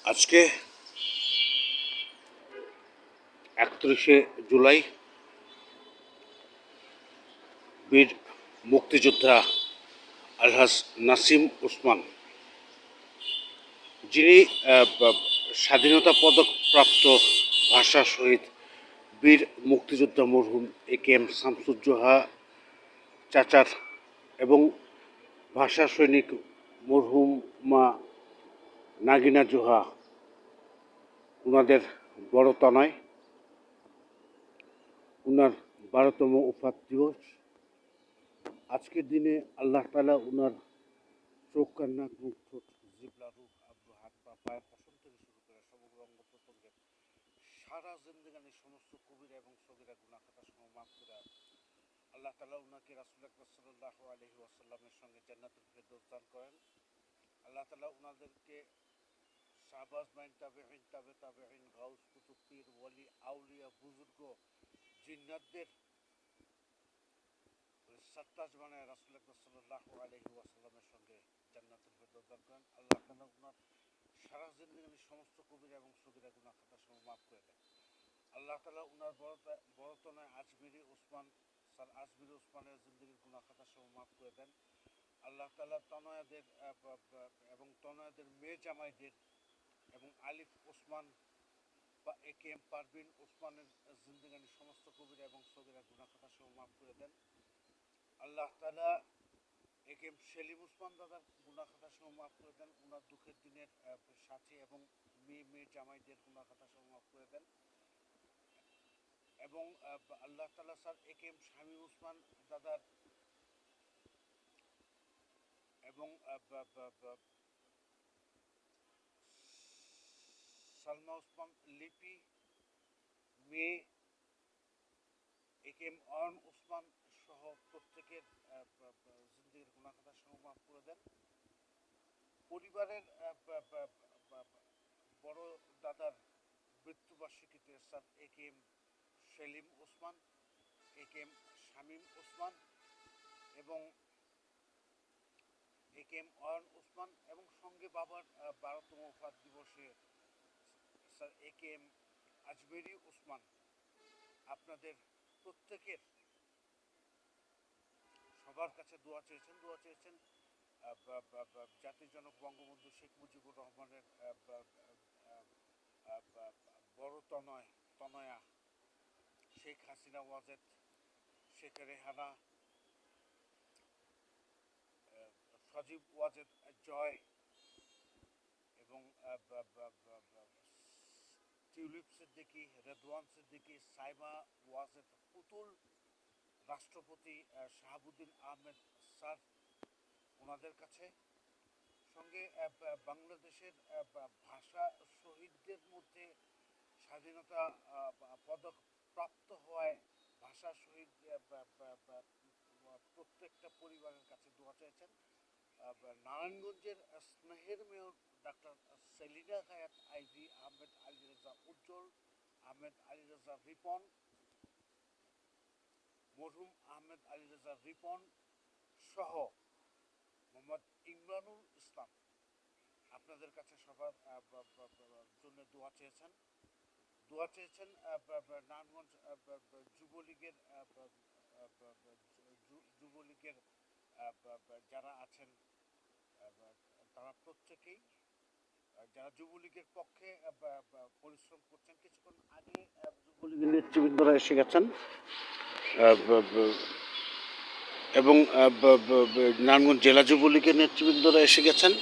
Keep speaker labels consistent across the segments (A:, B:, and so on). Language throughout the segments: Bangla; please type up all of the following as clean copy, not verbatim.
A: আজকে 31শে জুলাই বীর মুক্তিযোদ্ধা আলহাজ নাসিম ওসমান, যিনি স্বাধীনতা পদক প্রাপ্ত ভাষা শহীদ বীর মুক্তিযোদ্ধা মরহুম AKM শামসুজ্জোহা চাচার এবং ভাষা সৈনিক মরহুমা নাগিনা জোহা উনাদের বড় তনয়, উনার 12তম ওফাত দিবস। আজকের দিনে আল্লাহ তাআলা উনার চোখ, কান, নাক, মুখ, ঠোঁট, জিহ্বা, রূহ, আব্রু, হাত, পা, পায়ের পশম থেকে শুরু করে সমগ্র অঙ্গ প্রত্যঙ্গের সারা জিন্দেগানির সমস্ত কবিরা এবং সগীরা গুনাহ খাতা সহ মাফ করে আল্লাহ তাআলা উনাকে রাসূল আকরাম সাল্লাল্লাহু আলাইহি ওয়াসাল্লামের সঙ্গে জান্নাতুল ফেরদৌস দান করেন। আল্লাহ তাআলা উনাদেরকে শাহবাজ মাইন তাবেঈন, তাবেঈন, গাউস, কুতুব, পীর, ওয়ালি, আউলিয়া, বুজুর্গ, জিন্নাতদের সাত্তাজ বানায় রাসূল আকরাম সাল্লাল্লাহু আলাইহি ওয়াসাল্লামের সঙ্গে জান্নাতুল ফেরদৌস দান করেন। আল্লাহ তাআলা উনার সারা জিন্দেগানির সমস্ত কবিরা এবং সগীরা গুনাহ খাতা সহ মাফ করে দেন। আল্লাহ তাআলা উনার বড়তনায় আজমিরি ওসমান স্যার আজমিরি ওসমানের জিন্দেগির গুনাহ খাতা সহ মাফ করে দেন। আল্লাহ তাআলা তনয়াদের এবং তনয়াদের মেয়ে জামাইদের এবং আলিফ ওসমান বা AKM পারভিন ওসমানের জিন্দেগানির সমস্ত কবিরা এবং সগীরা গুনাহ খাতা সহ মাফ করে দেন। আল্লাহ তাআলা AKM সেলিম ওসমান দাদার গুনাহ খাতা সহ মাফ করে দেন। উনার দুঃখের দিনের সাথী এবং মেয়ে জামাইদের গুনাহ খাতা সহ মাফ করে দেন। এবং আল্লাহ তাআলা স্যার AKM শামীম ওসমান দাদার এবং সালমা ওসমান লিপি মেয়ে AKM অয়ন ওসমান সহ প্রত্যেকের জিন্দেগির গুনাহ খাতা সহ মাফ করে দেন। পরিবারের বড় দাদার মৃত্যুবার্ষিকীতে sir AKM Selim Osman, AKM Shamim Osman এবং AKM অয়ন ওসমান এবং সঙ্গে বাবার 12তম ওফাত দিবসে স্যার AKM আজমেরি ওসমান, আপনাদের প্রত্যেকের সবার কাছে দোয়া চেয়েছেন জাতির জনক বঙ্গবন্ধু শেখ মুজিবুর রহমানের বড় তনয়া শেখ হাসিনা ওয়াজেদ, শেখ রেহানা, সজীব ওয়াজেদ জয় এবং টিউলিপ সিদ্দিকী, রেদওয়ান সিদ্দিকী, সাইমা ওয়াজেদ পুতুল, রাষ্ট্রপতি শাহাবুদ্দিন আহমেদ স্যার ওনাদের কাছে, সঙ্গে বাংলাদেশের ভাষা শহীদদের মধ্যে স্বাধীনতা পদক প্রাপ্ত হওয়ায় ভাষা শহীদ প্রত্যেকটা পরিবারের কাছে দোয়া চাইছেন। নারায়ণগঞ্জের স্নেহের মেয়র ডাক্তার সেলিনা হায়াত আইভি, আহমেদ আলী রেজা উজ্জ্বল, আহমেদ আলী রেজা রিপন, মরহুম আহমেদ আলী রেজা রিপন সহ মোহাম্মদ ইমরানুল ইসলাম আপনাদের কাছে সবার জন্য দোয়া চেয়েছেন। নারায়ণগঞ্জ যুবলীগের যারা আছেন তারা প্রত্যেকেই, যারা যুবলীগের পক্ষে পরিশ্রম করছেন। কিছুক্ষণ আগে যুবলীগের নেতৃবৃন্দরা এসে গেছেন এবং নারায়ণগঞ্জ জেলা যুবলীগের নেতৃবৃন্দরা এসে গেছেন।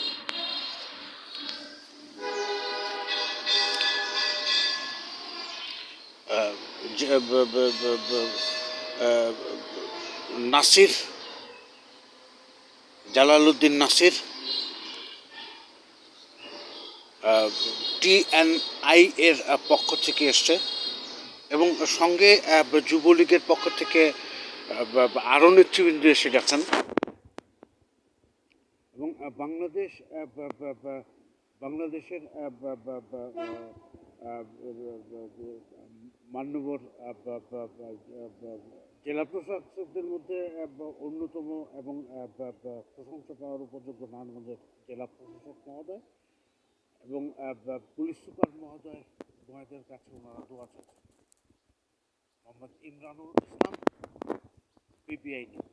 A: নাসির, জালালউদ্দিন নাসির TNI এর পক্ষ থেকে এসছে এবং সঙ্গে যুবলীগের পক্ষ থেকে আরও নেতৃবৃন্দ এসে গেছেন এবং বাংলাদেশের মান্যবর জেলা প্রশাসকদের মধ্যে অন্যতম এবং প্রশংসা পাওয়ার উপযোগ্য নারায়ণগঞ্জের জেলা প্রশাসক মহোদয় এবং পুলিশ সুপার মহোদয়ের কাছে ওনারা দোয়া চাচ্ছেন। মোহাম্মদ ইমরানুল ইসলাম, পিপিআই নিউজ।